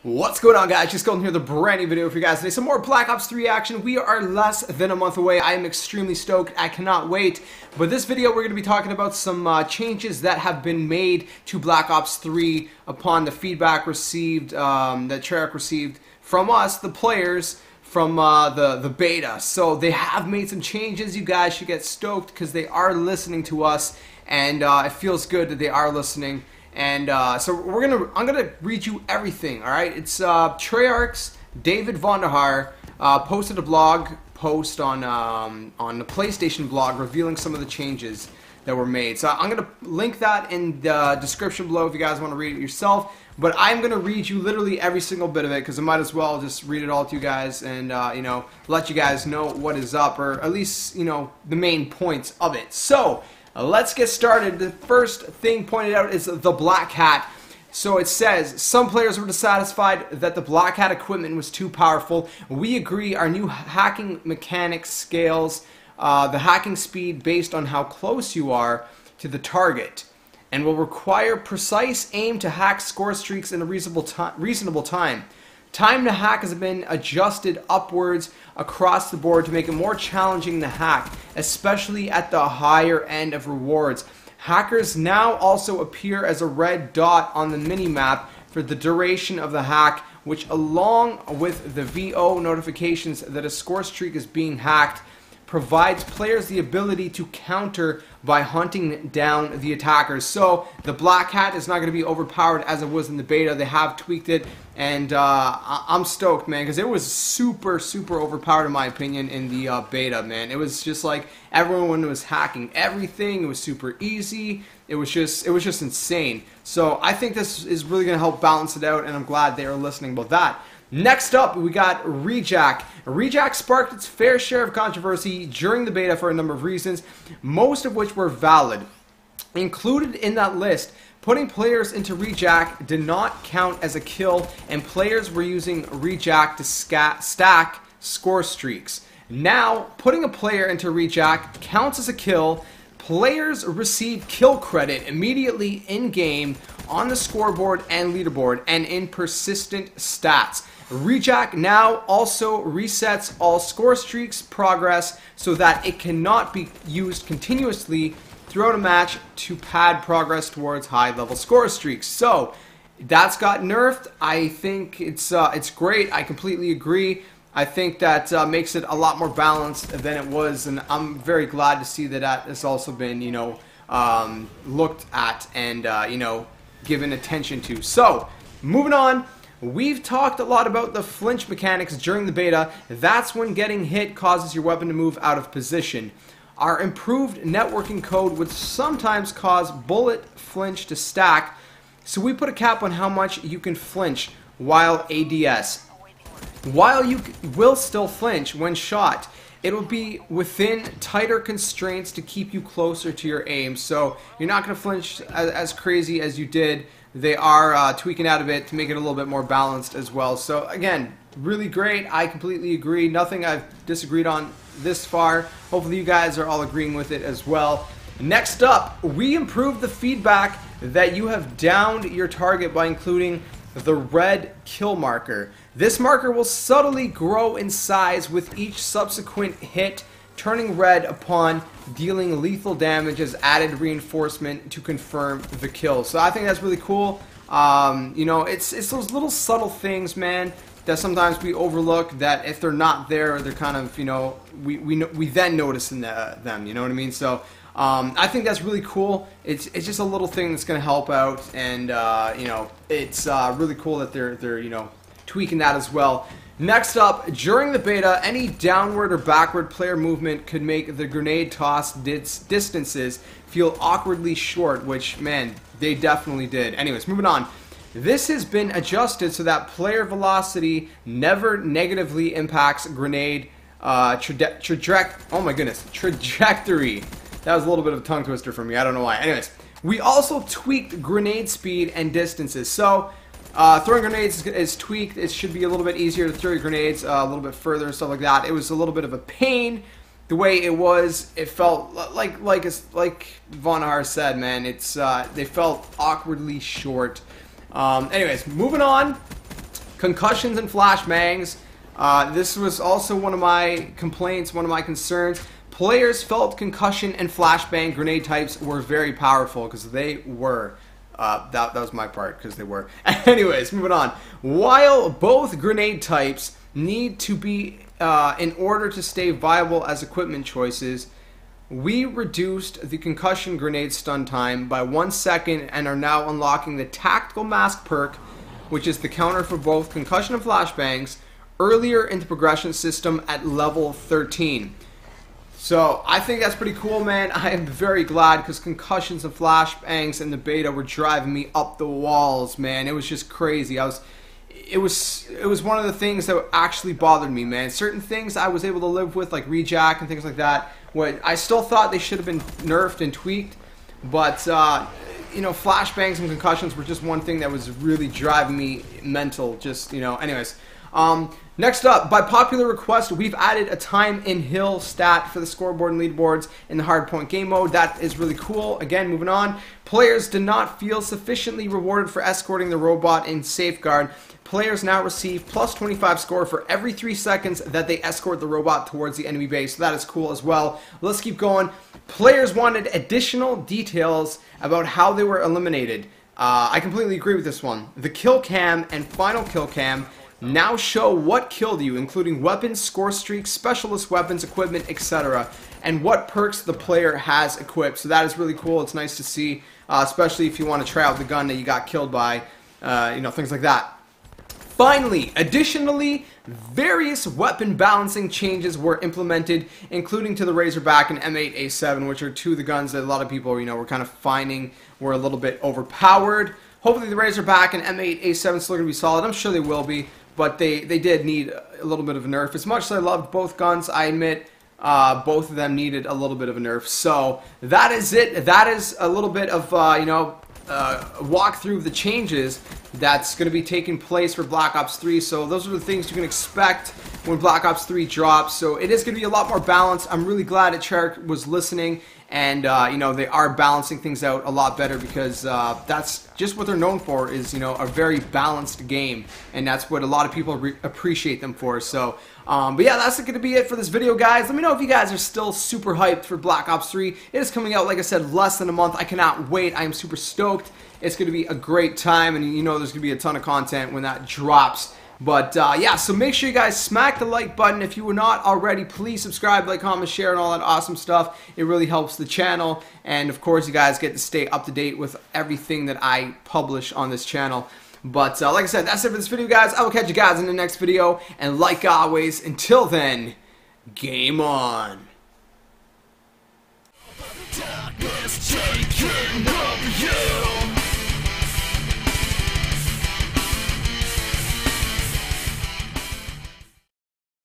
What's going on, guys? JSkeleton here, the brand new video for you guys today. Some more Black Ops 3 action. We are less than a month away. I am extremely stoked. I cannot wait. But this video, we're going to be talking about some changes that have been made to Black Ops 3 upon the feedback received, that Treyarch received from us, the players, from the beta. So they have made some changes. You guys should get stoked because they are listening to us, and it feels good that they are listening. And so I'm gonna read you everything. All right, it's Treyarch's David Vonderhaar posted a blog post on the PlayStation blog revealing some of the changes that were made. So I'm gonna link that in the description below if you guys want to read it yourself. But I'm gonna read you literally every single bit of it because I might as well just read it all to you guys and you know, let you guys know what is up, or at least you know the main points of it. So let's get started. The first thing pointed out is the Black Hat. So it says, some players were dissatisfied that the Black Hat equipment was too powerful. We agree our new hacking mechanics scales the hacking speed based on how close you are to the target, and will require precise aim to hack score streaks in a reasonable time. Time to hack has been adjusted upwards across the board to make it more challenging to hack, especially at the higher end of rewards. Hackers now also appear as a red dot on the minimap for the duration of the hack, which, along with the VO notifications that a score streak is being hacked, provides players the ability to counter by hunting down the attackers. So the Black Hat is not going to be overpowered as it was in the beta. They have tweaked it, and I'm stoked, man, because it was super overpowered in my opinion in the beta, man. It was just like everyone was hacking everything. It was super easy. It was just insane. So I think this is really going to help balance it out, and I'm glad they are listening about that. Next up, we got Rejack. Rejack sparked its fair share of controversy during the beta for a number of reasons, most of which were valid. Included in that list, putting players into Rejack did not count as a kill, and players were using Rejack to stack score streaks. Now, putting a player into Rejack counts as a kill. Players receive kill credit immediately in-game, on the scoreboard and leaderboard, and in persistent stats. Rejack now also resets all score streaks progress so that it cannot be used continuously throughout a match to pad progress towards high-level score streaks. So that's got nerfed. I think it's great. I completely agree. I think that makes it a lot more balanced than it was, and I'm very glad to see that that has also been, you know, looked at and you know, given attention to. So moving on. We've talked a lot about the flinch mechanics during the beta. That's when getting hit causes your weapon to move out of position. Our improved networking code would sometimes cause bullet flinch to stack, so we put a cap on how much you can flinch while ADS. While you will still flinch when shot, it will be within tighter constraints to keep you closer to your aim. So you're not going to flinch as crazy as you did. They are tweaking out a bit to make it a little bit more balanced as well. So again, really great. I completely agree. Nothing I've disagreed on this far. Hopefully you guys are all agreeing with it as well. Next up, we improved the feedback that you have downed your target by including the red kill marker. This marker will subtly grow in size with each subsequent hit, turning red upon dealing lethal damage as added reinforcement to confirm the kill. So I think that's really cool. You know, it's those little subtle things, man, that sometimes we overlook, that if they're not there, they're kind of, you know, we then notice in them, you know what I mean? So I think that's really cool. It's just a little thing that's going to help out, and you know, it's really cool that they're you know, tweaking that as well. Next up, during the beta, any downward or backward player movement could make the grenade toss distances feel awkwardly short, which, man, they definitely did. Anyways, moving on. This has been adjusted so that player velocity never negatively impacts grenade trajectory. That was a little bit of a tongue twister for me. I don't know why. Anyways, we also tweaked grenade speed and distances. So throwing grenades is tweaked. It should be a little bit easier to throw your grenades a little bit further and stuff like that. It was a little bit of a pain the way it was. It felt like Vonderhaar said, man. They felt awkwardly short. Anyways, moving on. Concussions and flashbangs. This was also one of my complaints, one of my concerns. Players felt concussion and flashbang grenade types were very powerful because they were. That was my part because they were. Anyways, moving on. While both grenade types need to be in order to stay viable as equipment choices, we reduced the concussion grenade stun time by 1 second and are now unlocking the tactical mask perk, which is the counter for both concussion and flashbangs, earlier in the progression system at level 13. So I think that's pretty cool, man. I am very glad because concussions and flashbangs in the beta were driving me up the walls, man. It was just crazy. It was one of the things that actually bothered me, man. Certain things I was able to live with, like rejack and things like that. What I still thought they should have been nerfed and tweaked, but you know, flashbangs and concussions were just one thing that was really driving me mental. Just, you know, anyways. Next up, by popular request, we've added a time in hill stat for the scoreboard and leaderboards in the hardpoint game mode. That is really cool. Again, moving on. Players did not feel sufficiently rewarded for escorting the robot in Safeguard. Players now receive plus 25 score for every 3 seconds that they escort the robot towards the enemy base. So that is cool as well. Let's keep going. Players wanted additional details about how they were eliminated. I completely agree with this one. The kill cam and final kill cam now show what killed you, including weapons, score streaks, specialist weapons, equipment, etc., and what perks the player has equipped. So that is really cool. It's nice to see, especially if you want to try out the gun that you got killed by, you know, things like that. Finally, additionally, various weapon balancing changes were implemented, including to the Razorback and M8A7, which are two of the guns that a lot of people, you know, were kind of finding were a little bit overpowered. Hopefully the Razorback and M8A7 is still going to be solid. I'm sure they will be, but they did need a little bit of a nerf. As much as I loved both guns, I admit both of them needed a little bit of a nerf. So that is it. That is a little bit of, you know, walk through the changes that's going to be taking place for Black Ops 3. So those are the things you can expect when Black Ops 3 drops. So it is going to be a lot more balanced. I'm really glad that Treyarch was listening, and you know, they are balancing things out a lot better, because that's just what they're known for, is, you know, a very balanced game, and that's what a lot of people appreciate them for. So but yeah, that's going to be it for this video, guys. Let me know if you guys are still super hyped for Black Ops 3. It is coming out, like I said, less than a month. I cannot wait. I am super stoked. It's going to be a great time, and you know there's going to be a ton of content when that drops. But yeah, so make sure you guys smack the like button. If you were not already, please subscribe, like, comment, share, and all that awesome stuff. It really helps the channel. And of course, you guys get to stay up to date with everything that I publish on this channel. But like I said, that's it for this video, guys. I will catch you guys in the next video. And like always, until then, game on.